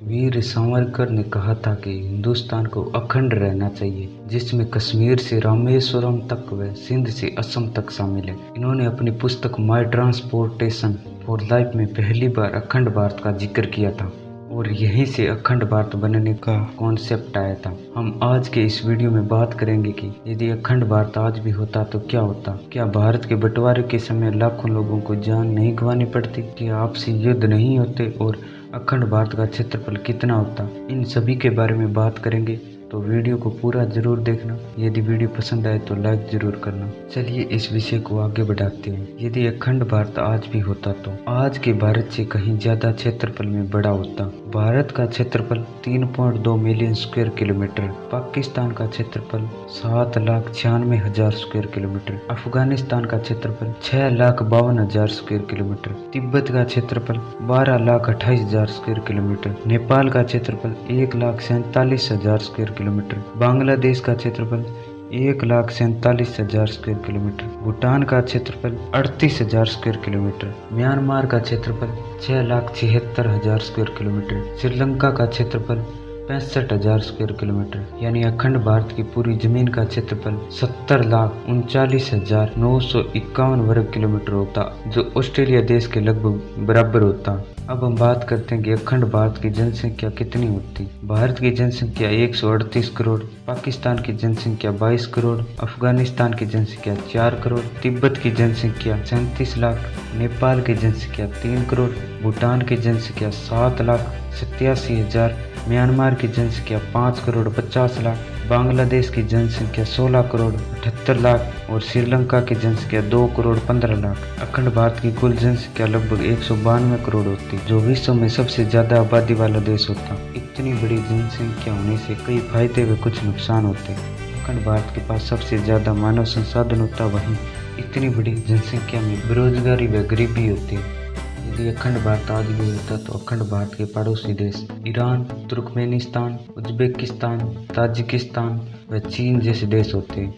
वीर सावरकर ने कहा था कि हिंदुस्तान को अखंड रहना चाहिए, जिसमें कश्मीर से रामेश्वरम तक व सिंध से असम तक शामिल है। इन्होंने अपनी पुस्तक माई ट्रांसपोर्टेशन फॉर लाइफ में पहली बार अखंड भारत का जिक्र किया था और यहीं से अखंड भारत बनने का कॉन्सेप्ट आया था। हम आज के इस वीडियो में बात करेंगे कि यदि अखंड भारत आज भी होता तो क्या होता। क्या भारत के बंटवारे के समय लाखों लोगों को जान नहीं गंवानी पड़ती? क्या आपसी युद्ध नहीं होते और अखंड भारत का क्षेत्रफल कितना होता? इन सभी के बारे में बात करेंगे, तो वीडियो को पूरा जरूर देखना। यदि वीडियो पसंद आए तो लाइक जरूर करना। चलिए इस विषय को आगे बढ़ाते हैं। यदि अखंड भारत आज भी होता तो आज के भारत से कहीं ज्यादा क्षेत्रफल में बड़ा होता। भारत का क्षेत्रफल 3.2 मिलियन स्क्वायर किलोमीटर, पाकिस्तान का क्षेत्रफल 7,96,000 स्क्वायर किलोमीटर, अफगानिस्तान का क्षेत्रफल 6,52,000 स्क्वायर किलोमीटर, तिब्बत का क्षेत्रफल 12,28,000 स्क्वायर किलोमीटर, नेपाल का क्षेत्रफल 1,47,000 स्क्वायर किलोमीटर, बांग्लादेश का क्षेत्रफल 1,47,000 स्क्वायर किलोमीटर, भूटान का क्षेत्रफल 38,000 स्क्वायर किलोमीटर, म्यांमार का क्षेत्रफल 6,76,000 स्क्वायर किलोमीटर, श्रीलंका का क्षेत्रफल 65,000 स्क्वायर किलोमीटर। यानी अखंड भारत की पूरी जमीन का क्षेत्रफल 70,39,951 वर्ग किलोमीटर होता, जो ऑस्ट्रेलिया देश के लगभग बराबर होता। अब हम बात करते हैं कि अखंड भारत की जनसंख्या कितनी होती। भारत की जनसंख्या 138 करोड़, पाकिस्तान की जनसंख्या 22 करोड़, अफगानिस्तान की जनसंख्या 4 करोड़, तिब्बत की जनसंख्या 37 लाख, नेपाल की जनसंख्या 3 करोड़, भूटान की जनसंख्या 7,87,000, म्यांमार की जनसंख्या 5 करोड़ 50 लाख, बांग्लादेश की जनसंख्या 16 करोड़ 78 लाख और श्रीलंका की जनसंख्या 2 करोड़ 15 लाख। अखंड भारत की कुल जनसंख्या लगभग 192 करोड़ होती, जो विश्व में सबसे ज्यादा आबादी वाला देश होता। इतनी बड़ी जनसंख्या होने से कई फायदे व कुछ नुकसान होते। अखंड भारत के पास सबसे ज्यादा मानव संसाधन होता, वहीं इतनी बड़ी जनसंख्या में बेरोजगारी व गरीबी होती। यदि अखंड भारत आज भी होता तो अखंड भारत के पड़ोसी देश ईरान, तुर्कमेनिस्तान, उज्बेकिस्तान, ताजिकिस्तान व चीन जैसे देश होते।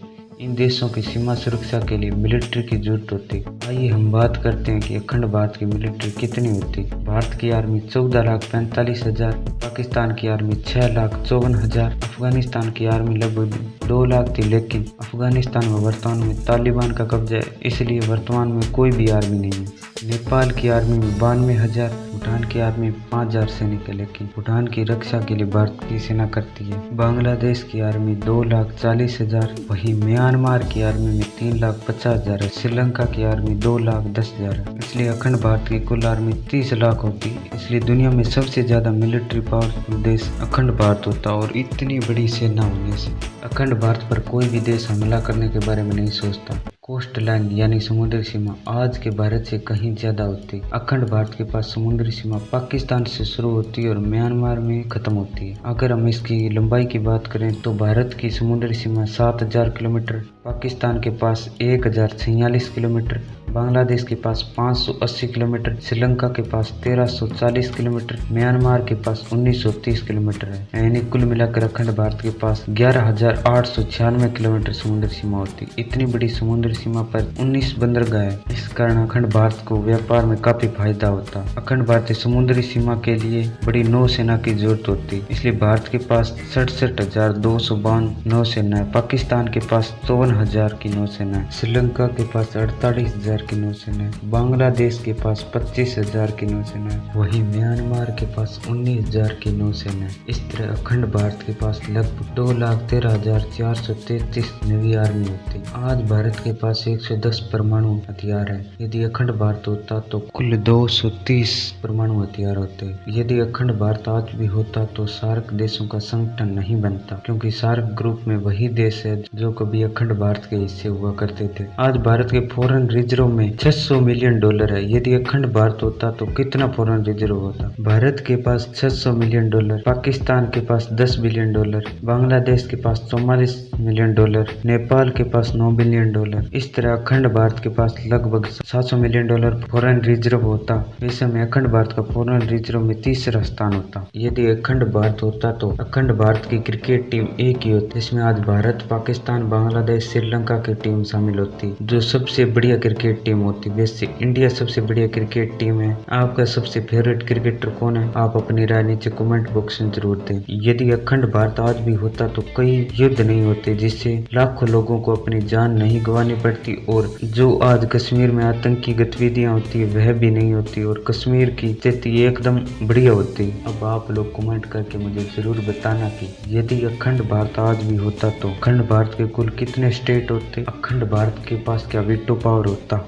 इन देशों की सीमा सुरक्षा के लिए मिलिट्री की जरूरत होती। आइए हम बात करते हैं कि अखंड भारत की मिलिट्री कितनी होती। भारत की आर्मी 14,45,000, पाकिस्तान की आर्मी 6,54,000, अफगानिस्तान की आर्मी लगभग 2 लाख थी, लेकिन अफगानिस्तान में वर्तमान में तालिबान का कब्जा है, इसलिए वर्तमान में कोई भी आर्मी नहीं है। नेपाल की आर्मी में 92,000, भूटान की आर्मी 5,000 सैनिक है, लेकिन भूटान की रक्षा के लिए भारत की सेना करती है। बांग्लादेश की आर्मी 2,40,000, वहीं म्यांमार की आर्मी में 3,50,000 है। श्रीलंका की आर्मी 2,10,000 है। इसलिए अखंड भारत की कुल आर्मी 30 लाख होती। इसलिए दुनिया में सबसे ज्यादा मिलिट्री पावरफुल देश अखंड भारत होता। और इतनी बड़ी सेना होने से अखंड भारत पर कोई भी देश हमला करने के बारे में नहीं सोचता। कोस्ट लाइन यानी समुद्री सीमा आज के भारत से कहीं ज्यादा होती। अखंड भारत के पास समुद्री सीमा पाकिस्तान से शुरू होती है और म्यांमार में खत्म होती है। अगर हम इसकी लंबाई की बात करें तो भारत की समुद्री सीमा 7,000 किलोमीटर, पाकिस्तान के पास 1,046 किलोमीटर, बांग्लादेश के पास 580 किलोमीटर, श्रीलंका के पास 1,340 किलोमीटर, म्यांमार के पास 1,930 किलोमीटर है। यानी कुल मिलाकर अखंड भारत के पास 11,896 किलोमीटर समुद्री सीमा होती। इतनी बड़ी समुद्री सीमा पर 19 बंदरगाह है। इस कारण अखंड भारत को व्यापार में काफी फायदा होता। अखंड भारतीय समुद्री सीमा के लिए बड़ी नौसेना की जरूरत होती, इसलिए भारत के पास 67,252 नौसेना है, पाकिस्तान के पास 54,000 की नौसेना है, श्रीलंका के पास 48,000 की नौसेना है, बांग्लादेश के पास 25,000 की नौसेना है, वहीं म्यांमार के पास 19,000 की नौसेना है। इस तरह अखंड भारत के पास लगभग 2,13,433 नवी आर्मी होती। आज भारत के पास 110 परमाणु हथियार है। यदि अखंड भारत होता तो कुल 230 परमाणु हथियार होते। यदि अखंड भारत आज भी होता तो सार्क देशों का संगठन नहीं बनता, क्योंकि सार्क ग्रुप में वही देश है जो कभी अखंड भारत के हिस्से हुआ करते थे। आज भारत के फॉरेन रिजर्व में $600 मिलियन है। यदि अखंड भारत होता तो कितना फॉरेन रिजर्व होता? भारत के पास $600 मिलियन, पाकिस्तान के पास $10 बिलियन, बांग्लादेश के पास $44 मिलियन, नेपाल के पास $9 बिलियन। इस तरह अखंड भारत के पास लगभग $700 मिलियन फॉरेन रिजर्व होता। इस समय अखंड भारत का फॉरेन रिजर्व में तीसरा स्थान होता। यदि अखंड भारत होता तो अखंड भारत की क्रिकेट टीम एक ही होती, जिसमें आज भारत, पाकिस्तान, बांग्लादेश, श्रीलंका की टीम शामिल होती, जो सबसे बढ़िया क्रिकेट क्रिकेट टीम होती। वैसे इंडिया सबसे बढ़िया क्रिकेट टीम है। आपका सबसे फेवरेट क्रिकेटर कौन है? आप अपनी राय नीचे कमेंट बॉक्स में जरूर दें। यदि अखंड भारत आज भी होता तो कई युद्ध नहीं होते, जिससे लाखों लोगों को अपनी जान नहीं गंवानी पड़ती, और जो आज कश्मीर में आतंकी गतिविधियां होती है वह भी नहीं होती, और कश्मीर की स्थिति एकदम बढ़िया होती। अब आप लोग कमेंट करके मुझे जरूर बताना कि यदि अखंड भारत आज भी होता तो अखंड भारत के कुल कितने स्टेट होते, अखंड भारत के पास क्या वीटो पावर होता।